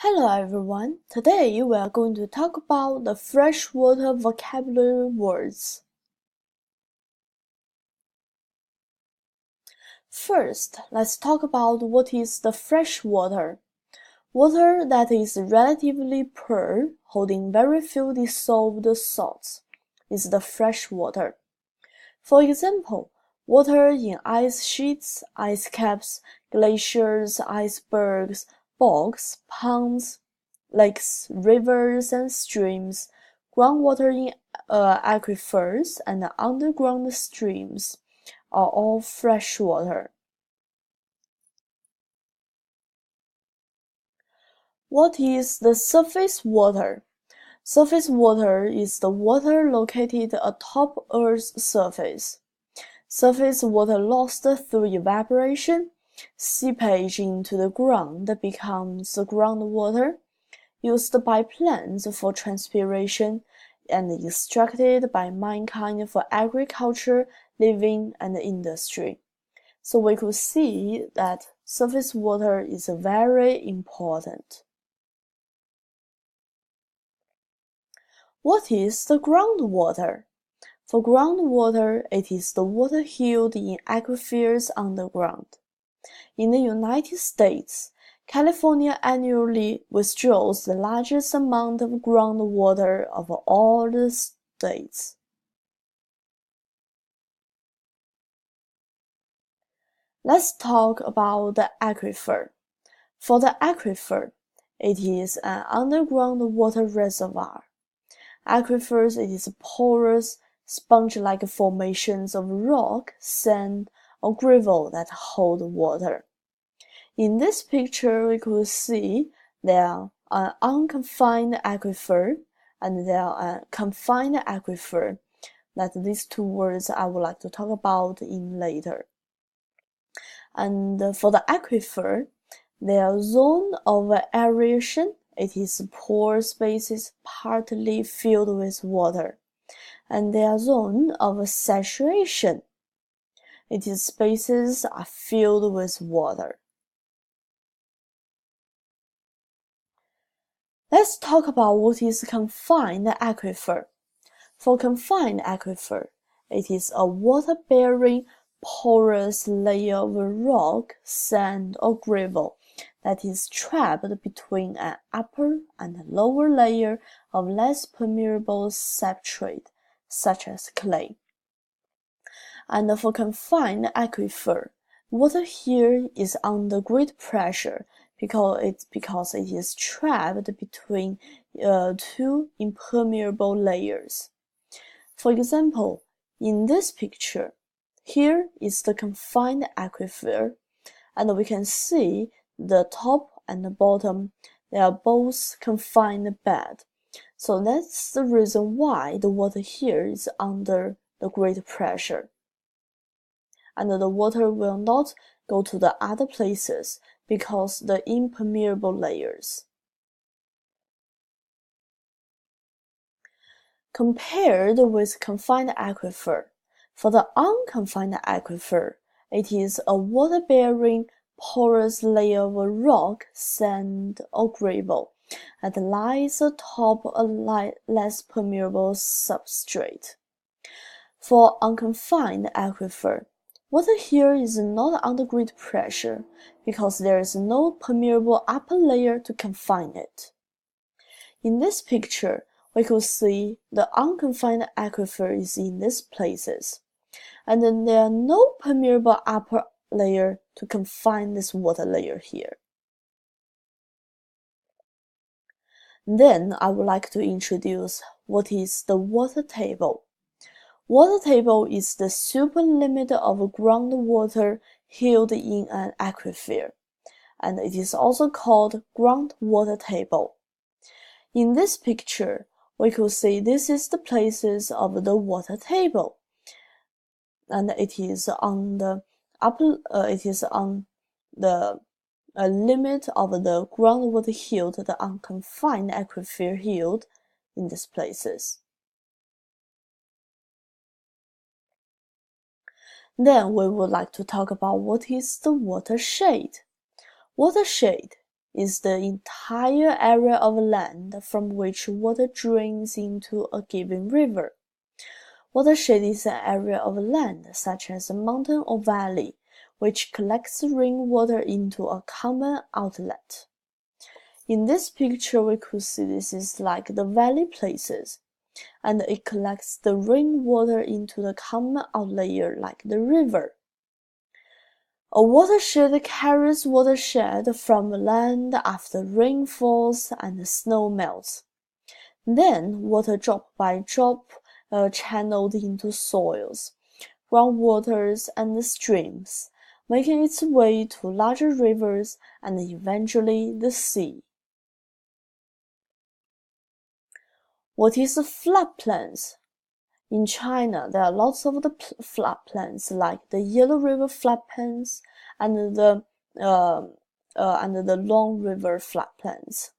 Hello everyone, today we are going to talk about the freshwater vocabulary words. First, let's talk about what is the freshwater. Water that is relatively pure, holding very few dissolved salts, is the freshwater. For example, water in ice sheets, ice caps, glaciers, icebergs, bogs, ponds, lakes, rivers, and streams, groundwater in aquifers, and underground streams are all freshwater. What is the surface water? Surface water is the water located atop Earth's surface. Surface water lost through evaporation, seepage into the ground becomes groundwater, used by plants for transpiration, and extracted by mankind for agriculture, living, and industry. So we could see that surface water is very important. What is the groundwater? For groundwater, it is the water held in aquifers underground. In the United States, California annually withdraws the largest amount of groundwater of all the states. Let's talk about the aquifer. For the aquifer, it is an underground water reservoir. Aquifers, it is porous, sponge-like formations of rock, sand, or gravel that hold water. In this picture, we could see there are an unconfined aquifer and there are a confined aquifer. That these two words I would like to talk about in later. And for the aquifer, their zone of aeration, it is pore spaces partly filled with water, and their zone of saturation, it is spaces are filled with water. Let's talk about what is confined aquifer. For confined aquifer, it is a water-bearing porous layer of rock, sand, or gravel that is trapped between an upper and lower layer of less permeable substrate, such as clay. And for confined aquifer, water here is under great pressure because it is trapped between two impermeable layers. For example, in this picture, here is the confined aquifer, and we can see the top and the bottom, they are both confined bed. So that's the reason why the water here is under the great pressure. And the water will not go to the other places because the impermeable layers. Compared with confined aquifer, for the unconfined aquifer, it is a water-bearing porous layer of rock, sand, or gravel that lies atop a less permeable substrate. For unconfined aquifer, water here is not under great pressure because there is no permeable upper layer to confine it. In this picture, we could see the unconfined aquifer is in these places, and then there are no permeable upper layer to confine this water layer here. Then I would like to introduce what is the water table. Water table is the superlimit of groundwater held in an aquifer, and it is also called groundwater table. In this picture, we could see this is the places of the water table, and it is on the limit of the groundwater held, the unconfined aquifer held in these places. Then we would like to talk about what is the watershed. Watershed is the entire area of land from which water drains into a given river. Watershed is an area of land, such as a mountain or valley, which collects rainwater into a common outlet. In this picture, we could see this is like the valley places, and it collects the rainwater into the common outlet like the river. A watershed carries watershed from land after rain falls and snow melts. Then, water drop by drop channeled into soils, groundwaters, and streams, making its way to larger rivers and eventually the sea. What is floodplains? In China, there are lots of the floodplains like the Yellow River floodplains and the Long River floodplains.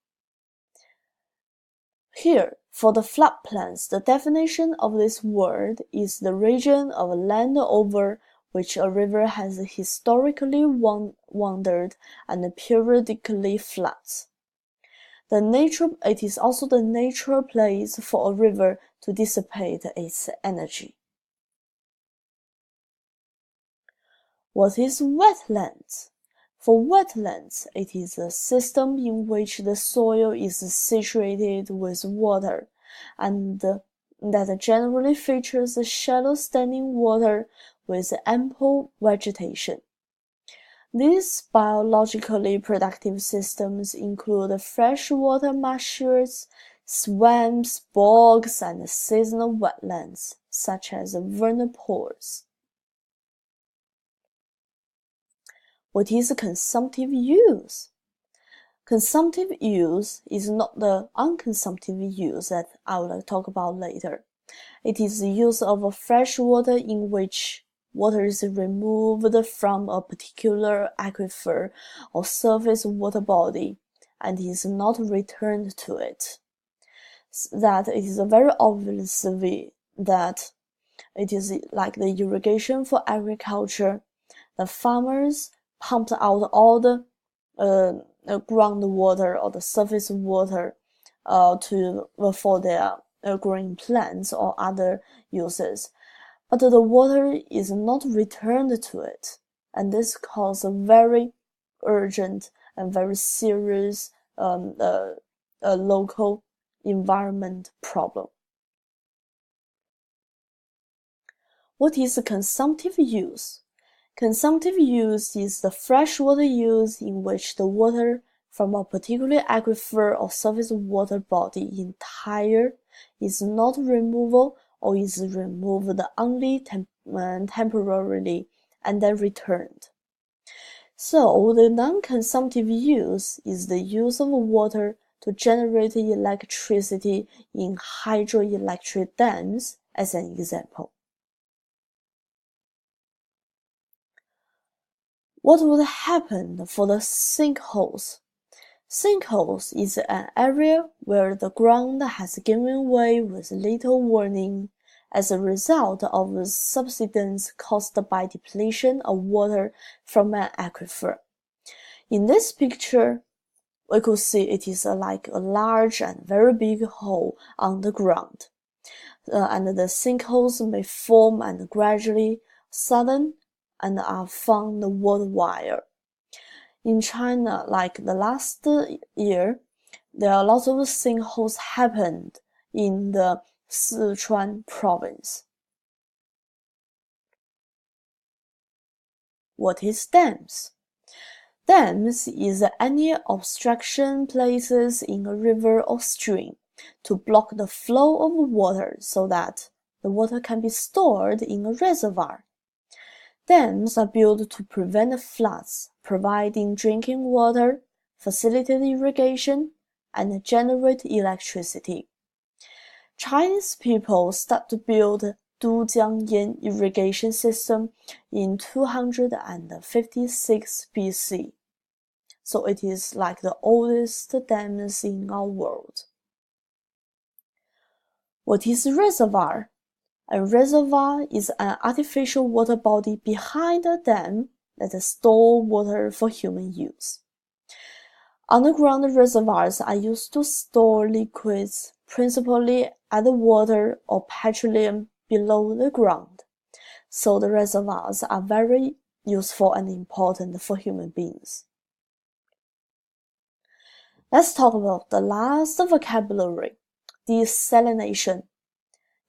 Here, for the floodplains, the definition of this word is the region of land over which a river has historically wandered and periodically floods. It is also the natural place for a river to dissipate its energy. What is wetlands? For wetlands, it is a system in which the soil is saturated with water, and that generally features shallow standing water with ample vegetation. These biologically productive systems include freshwater marshes, swamps, bogs, and seasonal wetlands, such as vernal pools. What is consumptive use? Consumptive use is not the unconsumptive use that I will talk about later. It is the use of fresh water in which water is removed from a particular aquifer or surface water body and is not returned to it. That it is very obvious that it is like the irrigation for agriculture. The farmers pumped out all the groundwater or the surface water for their growing plants or other uses. But the water is not returned to it, and this causes a very urgent and very serious local environment problem. What is consumptive use? Consumptive use is the freshwater use in which the water from a particular aquifer or surface water body entire is not removable or is removed only temporarily and then returned. So the non-consumptive use is the use of water to generate electricity in hydroelectric dams as an example. What would happen for the sinkholes? Sinkholes is an area where the ground has given way with little warning as a result of subsidence caused by depletion of water from an aquifer. In this picture, we could see it is like a large and very big hole on the ground, and the sinkholes may form and gradually sudden and are found worldwide. In China, like the last year, there are lots of sinkholes happened in the Sichuan province. What is dams? Dams is any obstruction places in a river or stream to block the flow of water so that the water can be stored in a reservoir. Dams are built to prevent floods, providing drinking water, facilitate irrigation, and generate electricity. Chinese people start to build Dujiangyan irrigation system in 256 BC. So it is like the oldest dams in our world. What is a reservoir? A reservoir is an artificial water body behind a dam that stores water for human use. Underground reservoirs are used to store liquids, principally either water or petroleum, below the ground. So the reservoirs are very useful and important for human beings. Let's talk about the last vocabulary, desalination.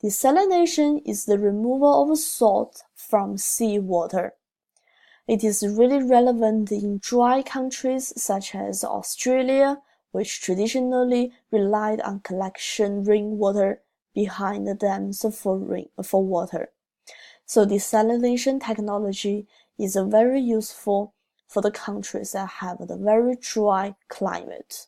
Desalination is the removal of salt from seawater. It is really relevant in dry countries such as Australia, which traditionally relied on collection rainwater behind the dams for water. So desalination technology is very useful for the countries that have a very dry climate.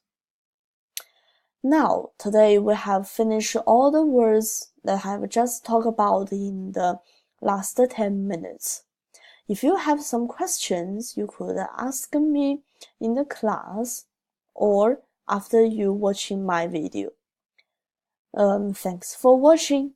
Now, today we have finished all the words that I have just talked about in the last 10 minutes. If you have some questions, you could ask me in the class or after you watching my video. Thanks for watching.